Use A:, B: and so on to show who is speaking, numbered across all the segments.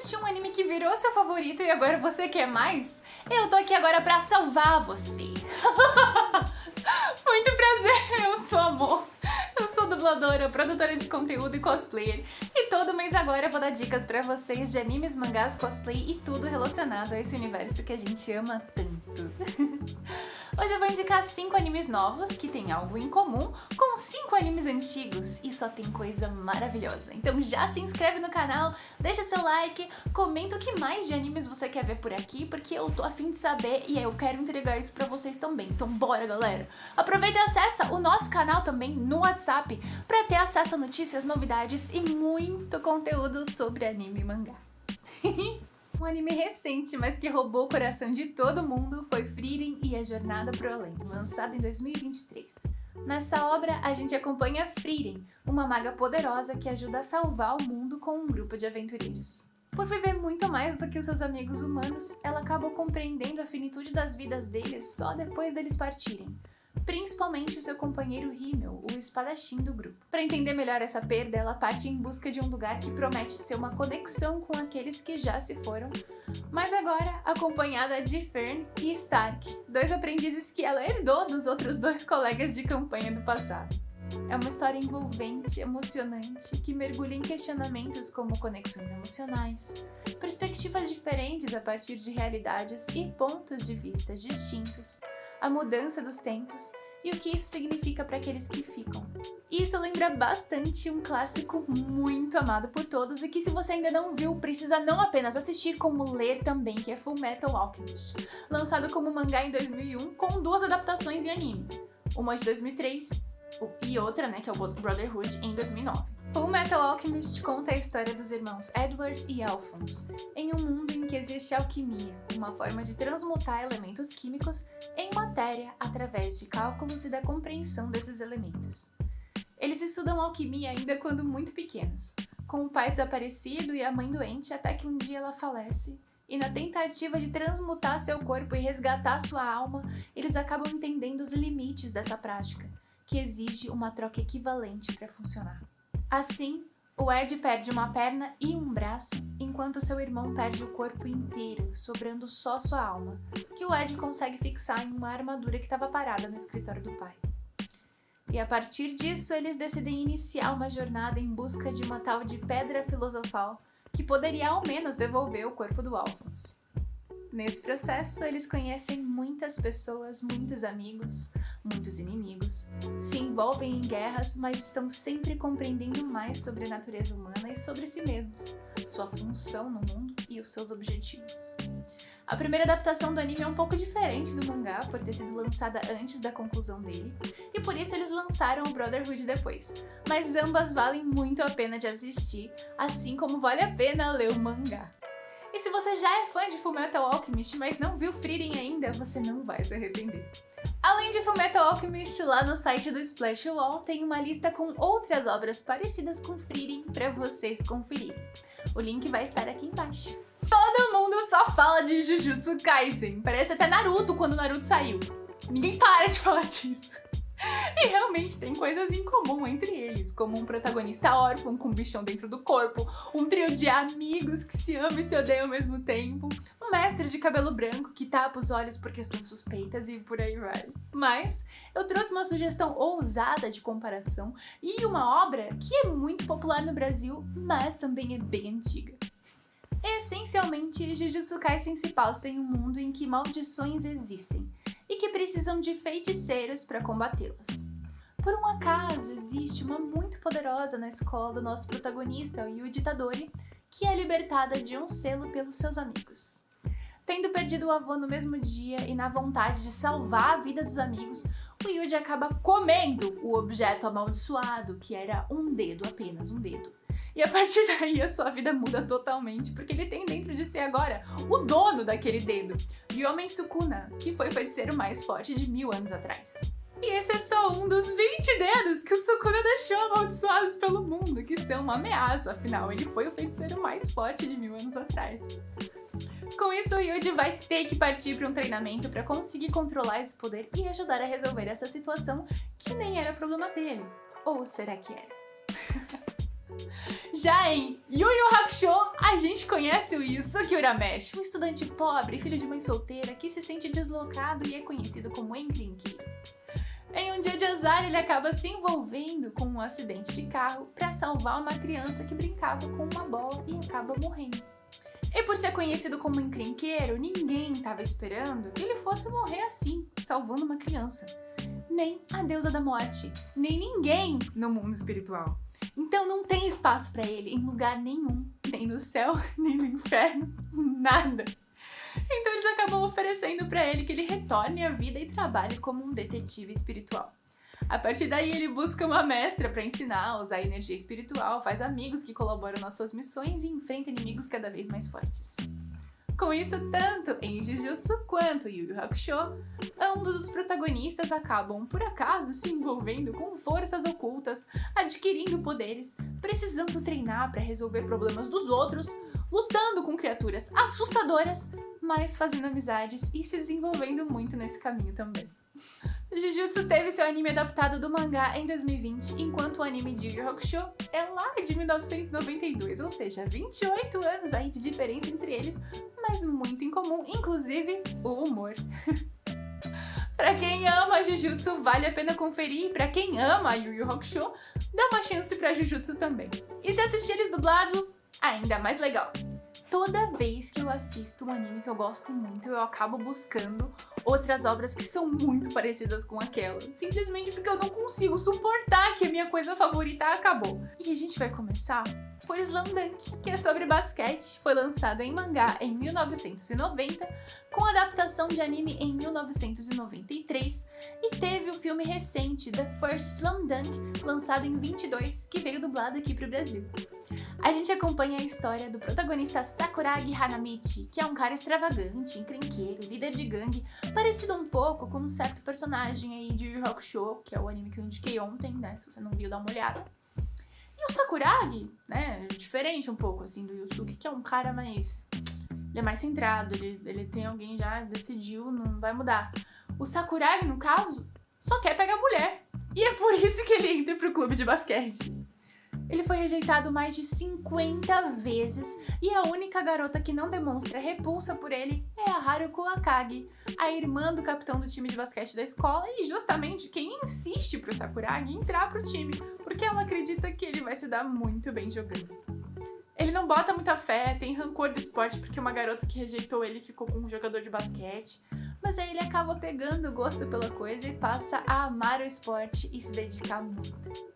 A: assistiu um anime que virou seu favorito e agora você quer mais? Eu tô aqui agora pra salvar você. Muito prazer, eu sou Amor. Eu sou dubladora, produtora de conteúdo e cosplayer. E todo mês agora eu vou dar dicas pra vocês de animes, mangás, cosplay e tudo relacionado a esse universo que a gente ama tanto. Hoje eu vou indicar 5 animes novos que têm algo em comum com 5 animes antigos e só tem coisa maravilhosa. Então já se inscreve no canal, deixa seu like, comenta o que mais de animes você quer ver por aqui, porque eu tô a fim de saber e eu quero entregar isso pra vocês também. Então bora, galera! Aproveita e acessa o nosso canal também no WhatsApp pra ter acesso a notícias, novidades e muito conteúdo sobre anime e mangá. Um anime recente, mas que roubou o coração de todo mundo, foi Frieren e a Jornada pro Além, lançado em 2023. Nessa obra, a gente acompanha Frieren, uma maga poderosa que ajuda a salvar o mundo com um grupo de aventureiros. Por viver muito mais do que os seus amigos humanos, ela acabou compreendendo a finitude das vidas deles só depois deles partirem. Principalmente o seu companheiro Himmel, o espadachim do grupo. Para entender melhor essa perda, ela parte em busca de um lugar que promete ser uma conexão com aqueles que já se foram, mas agora acompanhada de Fern e Stark, 2 aprendizes que ela herdou dos outros 2 colegas de campanha do passado. É uma história envolvente, emocionante, que mergulha em questionamentos como conexões emocionais, perspectivas diferentes a partir de realidades e pontos de vista distintos, a mudança dos tempos e o que isso significa para aqueles que ficam. Isso lembra bastante um clássico muito amado por todos e que, se você ainda não viu, precisa não apenas assistir como ler também, que é Fullmetal Alchemist, lançado como mangá em 2001 com 2 adaptações em anime, uma de 2003 e outra, que é o Brotherhood, em 2009. Fullmetal Alchemist conta a história dos irmãos Edward e Alphonse, em um mundo em que existe alquimia, uma forma de transmutar elementos químicos em matéria através de cálculos e da compreensão desses elementos. Eles estudam alquimia ainda quando muito pequenos, com o pai desaparecido e a mãe doente até que um dia ela falece, e na tentativa de transmutar seu corpo e resgatar sua alma, eles acabam entendendo os limites dessa prática, que exige uma troca equivalente para funcionar. Assim, o Ed perde uma perna e um braço, enquanto seu irmão perde o corpo inteiro, sobrando só sua alma, que o Ed consegue fixar em uma armadura que estava parada no escritório do pai. E a partir disso, eles decidem iniciar uma jornada em busca de uma tal de pedra filosofal, que poderia ao menos devolver o corpo do Alphonse. Nesse processo, eles conhecem muitas pessoas, muitos amigos, muitos inimigos, se envolvem em guerras, mas estão sempre compreendendo mais sobre a natureza humana e sobre si mesmos, sua função no mundo e os seus objetivos. A primeira adaptação do anime é um pouco diferente do mangá, por ter sido lançada antes da conclusão dele, e por isso eles lançaram o Brotherhood depois, mas ambas valem muito a pena de assistir, assim como vale a pena ler o mangá. E se você já é fã de Fullmetal Alchemist, mas não viu Frieren ainda, você não vai se arrepender. Além de Fullmetal Alchemist, lá no site do Splash Wall tem uma lista com outras obras parecidas com Frieren para vocês conferirem. O link vai estar aqui embaixo. Todo mundo só fala de Jujutsu Kaisen, parece até Naruto quando Naruto saiu. Ninguém para de falar disso. E realmente tem coisas em comum entre eles, como um protagonista órfão com um bichão dentro do corpo, um trio de amigos que se amam e se odeiam ao mesmo tempo, um mestre de cabelo branco que tapa os olhos por questões suspeitas e por aí vai. Mas eu trouxe uma sugestão ousada de comparação e uma obra que é muito popular no Brasil, mas também é bem antiga. Essencialmente, Jujutsu Kaisen se passa em um mundo em que maldições existem e que precisam de feiticeiros para combatê-las. Por um acaso, existe uma muito poderosa na escola do nosso protagonista, o Yuji Itadori, que é libertada de um selo pelos seus amigos. Tendo perdido o avô no mesmo dia e na vontade de salvar a vida dos amigos, o Yuji acaba comendo o objeto amaldiçoado, que era um dedo, apenas um dedo. E a partir daí a sua vida muda totalmente, porque ele tem dentro de si agora o dono daquele dedo, Ryomen Sukuna, que foi o feiticeiro mais forte de 1000 anos atrás. E esse é só um dos 20 dedos que o Sukuna deixou amaldiçoados pelo mundo, que são uma ameaça, afinal ele foi o feiticeiro mais forte de 1000 anos atrás. Com isso, o Yuji vai ter que partir para um treinamento para conseguir controlar esse poder e ajudar a resolver essa situação que nem era problema dele. Ou será que era? Já em Yu Yu Hakusho, a gente conhece o Yusuke Urameshi, um estudante pobre, filho de mãe solteira, que se sente deslocado e é conhecido como encrenqueiro. Em um dia de azar, ele acaba se envolvendo com um acidente de carro para salvar uma criança que brincava com uma bola e acaba morrendo. E por ser conhecido como encrenqueiro, ninguém estava esperando que ele fosse morrer assim, salvando uma criança. Nem a deusa da morte, nem ninguém no mundo espiritual. Então não tem espaço para ele em lugar nenhum, nem no céu, nem no inferno, nada. Então eles acabam oferecendo para ele que ele retorne à vida e trabalhe como um detetive espiritual. A partir daí ele busca uma mestra para ensinar a usar a energia espiritual, faz amigos que colaboram nas suas missões e enfrenta inimigos cada vez mais fortes. Com isso, tanto em Jujutsu quanto em Yu Yu Hakusho, ambos os protagonistas acabam, por acaso, se envolvendo com forças ocultas, adquirindo poderes, precisando treinar para resolver problemas dos outros, lutando com criaturas assustadoras, mas fazendo amizades e se desenvolvendo muito nesse caminho também. Jujutsu teve seu anime adaptado do mangá em 2020, enquanto o anime de Yu Yu Hakusho é lá de 1992, ou seja, 28 anos aí de diferença entre eles, mas muito em comum, inclusive o humor. Pra quem ama Jujutsu, vale a pena conferir, pra quem ama Yu Yu Hakusho, dá uma chance pra Jujutsu também. E se assistir eles dublado, ainda mais legal. Toda vez que eu assisto um anime que eu gosto muito, eu acabo buscando outras obras que são muito parecidas com aquela. Simplesmente porque eu não consigo suportar que a minha coisa favorita acabou. E a gente vai começar por Slam Dunk, que é sobre basquete, foi lançado em mangá em 1990, com adaptação de anime em 1993, e teve o filme recente The First Slam Dunk, lançado em 22, que veio dublado aqui pro Brasil. A gente acompanha a história do protagonista Sakuragi Hanamichi, que é um cara extravagante, encrenqueiro, líder de gangue, parecido um pouco com um certo personagem aí de Yu Yu Hakusho, que é o anime que eu indiquei ontem, né, se você não viu, dá uma olhada. E o Sakuragi, né, é diferente um pouco, assim, do Yusuke, que é um cara mais... ele é mais centrado, ele tem alguém já decidiu, não vai mudar. O Sakuragi, no caso, só quer pegar mulher. E é por isso que ele entra pro clube de basquete. Ele foi rejeitado mais de 50 vezes e a única garota que não demonstra repulsa por ele é a Haruko Akagi, a irmã do capitão do time de basquete da escola e justamente quem insiste pro Sakuragi entrar pro time, porque ela acredita que ele vai se dar muito bem jogando. Ele não bota muita fé, tem rancor do esporte porque uma garota que rejeitou ele ficou com um jogador de basquete, mas aí ele acaba pegando o gosto pela coisa e passa a amar o esporte e se dedicar muito.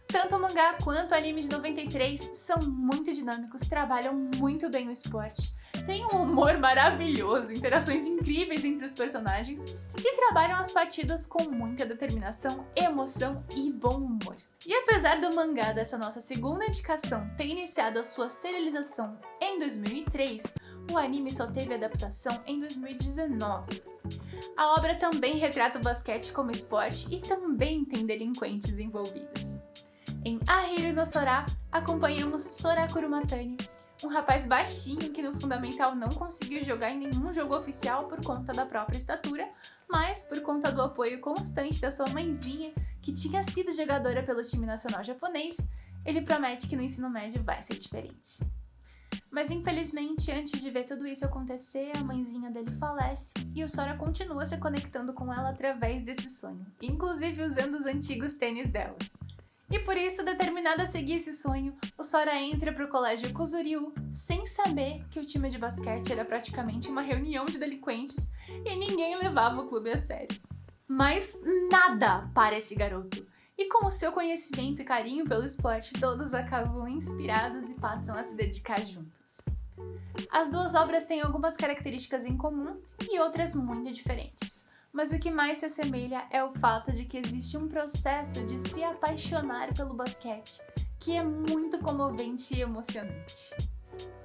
A: Tanto o mangá quanto o anime de 93 são muito dinâmicos, trabalham muito bem o esporte, tem um humor maravilhoso, interações incríveis entre os personagens e trabalham as partidas com muita determinação, emoção e bom humor. E apesar do mangá dessa nossa segunda indicação ter iniciado a sua serialização em 2003, o anime só teve adaptação em 2019. A obra também retrata o basquete como esporte e também tem delinquentes envolvidos. Em Ahiru no Sora, acompanhamos Sora Kurumatani, um rapaz baixinho que no fundamental não conseguiu jogar em nenhum jogo oficial por conta da própria estatura, mas por conta do apoio constante da sua mãezinha, que tinha sido jogadora pelo time nacional japonês, ele promete que no ensino médio vai ser diferente. Mas infelizmente, antes de ver tudo isso acontecer, a mãezinha dele falece e o Sora continua se conectando com ela através desse sonho, inclusive usando os antigos tênis dela. E por isso, determinado a seguir esse sonho, o Sora entra pro colégio Kuzuryu sem saber que o time de basquete era praticamente uma reunião de delinquentes e ninguém levava o clube a sério. Mas nada para esse garoto. E com o seu conhecimento e carinho pelo esporte, todos acabam inspirados e passam a se dedicar juntos. As duas obras têm algumas características em comum e outras muito diferentes. Mas o que mais se assemelha é o fato de que existe um processo de se apaixonar pelo basquete, que é muito comovente e emocionante.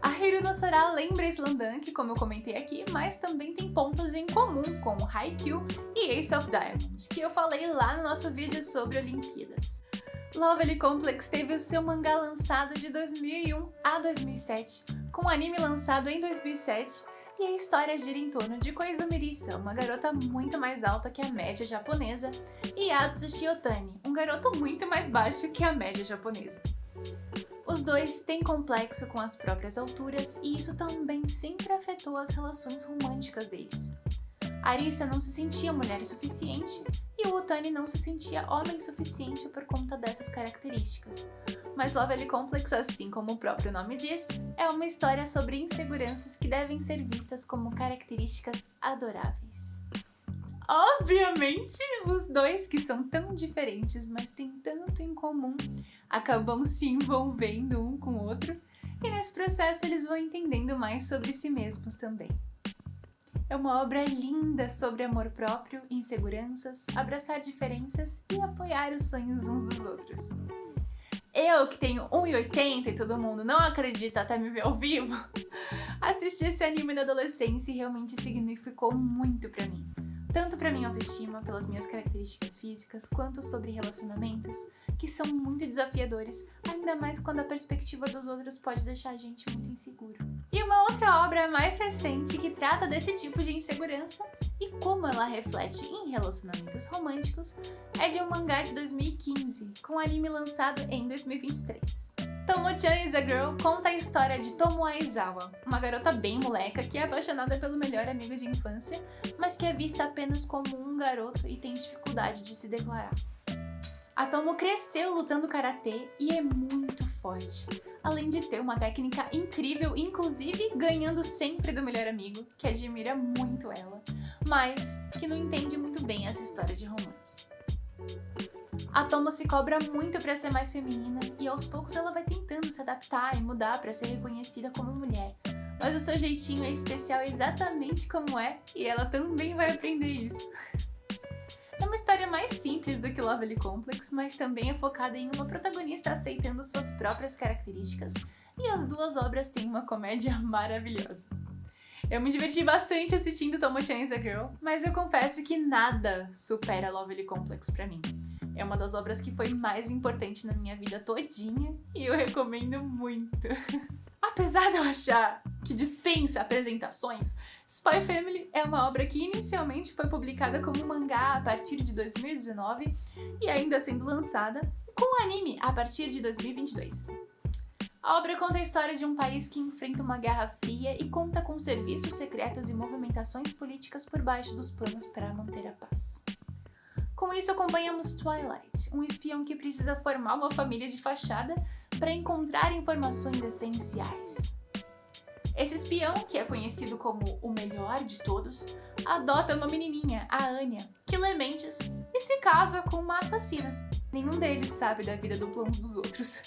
A: Ahiru no Sora lembra Slam Dunk, como eu comentei aqui, mas também tem pontos em comum, como Haikyuu e Ace of Diamonds, que eu falei lá no nosso vídeo sobre Olimpíadas. Lovely Complex teve o seu mangá lançado de 2001 a 2007, com o anime lançado em 2007, e a história gira em torno de Koizumi Risa, uma garota muito mais alta que a média japonesa, e Atsushi Otani, um garoto muito mais baixo que a média japonesa. Os dois têm complexo com as próprias alturas e isso também sempre afetou as relações românticas deles. Arisa não se sentia mulher o suficiente e o Otani não se sentia homem suficiente por conta dessas características. Mas Lovely Complex, assim como o próprio nome diz, é uma história sobre inseguranças que devem ser vistas como características adoráveis. Obviamente, os dois que são tão diferentes, mas têm tanto em comum, acabam se envolvendo um com o outro e nesse processo eles vão entendendo mais sobre si mesmos também. É uma obra linda sobre amor próprio, inseguranças, abraçar diferenças e apoiar os sonhos uns dos outros. Eu, que tenho 1,80 e todo mundo não acredita até me ver ao vivo, assistir esse anime na adolescência realmente significou muito pra mim. Tanto pra minha autoestima, pelas minhas características físicas, quanto sobre relacionamentos, que são muito desafiadores, ainda mais quando a perspectiva dos outros pode deixar a gente muito inseguro. E uma outra obra mais recente que trata desse tipo de insegurança e como ela reflete em relacionamentos românticos é de um mangá de 2015, com anime lançado em 2023. Tomo-chan is a Girl conta a história de Tomo Aizawa, uma garota bem moleca que é apaixonada pelo melhor amigo de infância, mas que é vista apenas como um garoto e tem dificuldade de se declarar. A Tomo cresceu lutando karatê e é muito forte, além de ter uma técnica incrível, inclusive ganhando sempre do melhor amigo, que admira muito ela, mas que não entende muito bem essa história de romance. A Tomo se cobra muito pra ser mais feminina e aos poucos ela vai tentando se adaptar e mudar pra ser reconhecida como mulher, mas o seu jeitinho é especial exatamente como é e ela também vai aprender isso. É uma história mais simples do que Lovely Complex, mas também é focada em uma protagonista aceitando suas próprias características e as duas obras têm uma comédia maravilhosa. Eu me diverti bastante assistindo Tomo-chan is a Girl, mas eu confesso que nada supera Lovely Complex pra mim. É uma das obras que foi mais importante na minha vida todinha e eu recomendo muito. Apesar de eu achar que dispensa apresentações, Spy Family é uma obra que inicialmente foi publicada como mangá a partir de 2019 e ainda sendo lançada com anime a partir de 2022. A obra conta a história de um país que enfrenta uma guerra fria e conta com serviços secretos e movimentações políticas por baixo dos panos para manter a paz. Com isso, acompanhamos Twilight, um espião que precisa formar uma família de fachada para encontrar informações essenciais. Esse espião, que é conhecido como o melhor de todos, adota uma menininha, a Anya, que lê mentes e se casa com uma assassina. Nenhum deles sabe da vida dupla uns dos outros.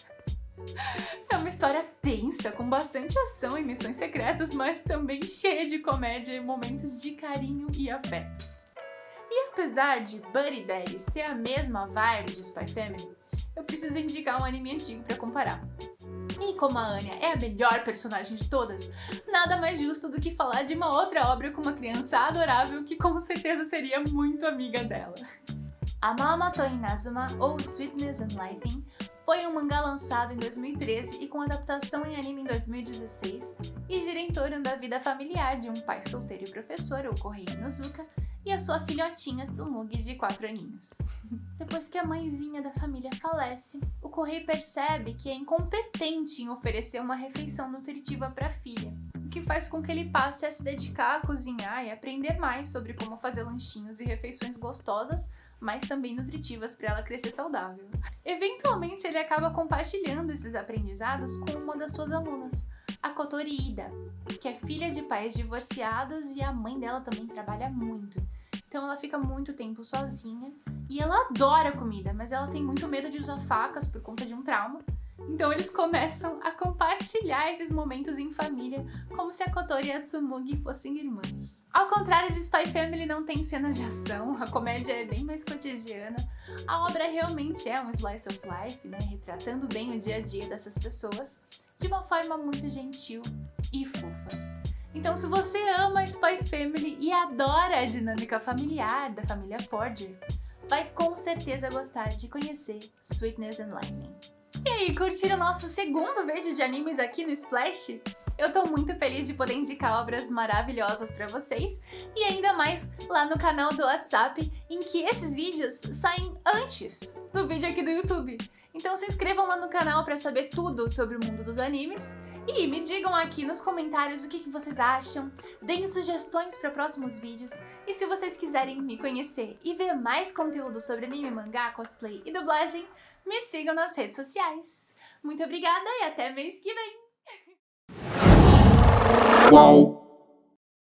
A: É uma história tensa, com bastante ação e missões secretas, mas também cheia de comédia e momentos de carinho e afeto. E apesar de Buddy Daddies ter a mesma vibe de Spy Family, eu preciso indicar um anime antigo pra comparar. E como a Anya é a melhor personagem de todas, nada mais justo do que falar de uma outra obra com uma criança adorável que com certeza seria muito amiga dela. Amama to Inazuma, ou Sweetness and Lightning, foi um mangá lançado em 2013 e com adaptação em anime em 2016 e gira em torno da vida familiar de um pai solteiro e professor, o Kohei Inuzuka, e a sua filhotinha Tsumugi de 4 aninhos. Depois que a mãezinha da família falece, o Kohei percebe que é incompetente em oferecer uma refeição nutritiva para a filha, o que faz com que ele passe a se dedicar a cozinhar e aprender mais sobre como fazer lanchinhos e refeições gostosas, mas também nutritivas para ela crescer saudável. Eventualmente, ele acaba compartilhando esses aprendizados com uma das suas alunas, a Kotori Ida, que é filha de pais divorciados e a mãe dela também trabalha muito. Então ela fica muito tempo sozinha e ela adora comida, mas ela tem muito medo de usar facas por conta de um trauma. Então eles começam a compartilhar esses momentos em família, como se a Kotori e a Tsumugi fossem irmãs. Ao contrário de Spy Family, não tem cenas de ação, a comédia é bem mais cotidiana. A obra realmente é um slice of life, né, retratando bem o dia a dia dessas pessoas, de uma forma muito gentil e fofa. Então, se você ama Spy Family e adora a dinâmica familiar da família Forger, vai com certeza gostar de conhecer Sweetness and Lightning. E aí, curtiram o nosso segundo vídeo de animes aqui no Splash? Eu tô muito feliz de poder indicar obras maravilhosas pra vocês e ainda mais lá no canal do WhatsApp. em que esses vídeos saem antes do vídeo aqui do YouTube. Então se inscrevam lá no canal para saber tudo sobre o mundo dos animes e me digam aqui nos comentários o que vocês acham, deem sugestões para próximos vídeos e se vocês quiserem me conhecer e ver mais conteúdo sobre anime, mangá, cosplay e dublagem, me sigam nas redes sociais. Muito obrigada e até mês que vem!
B: Uau!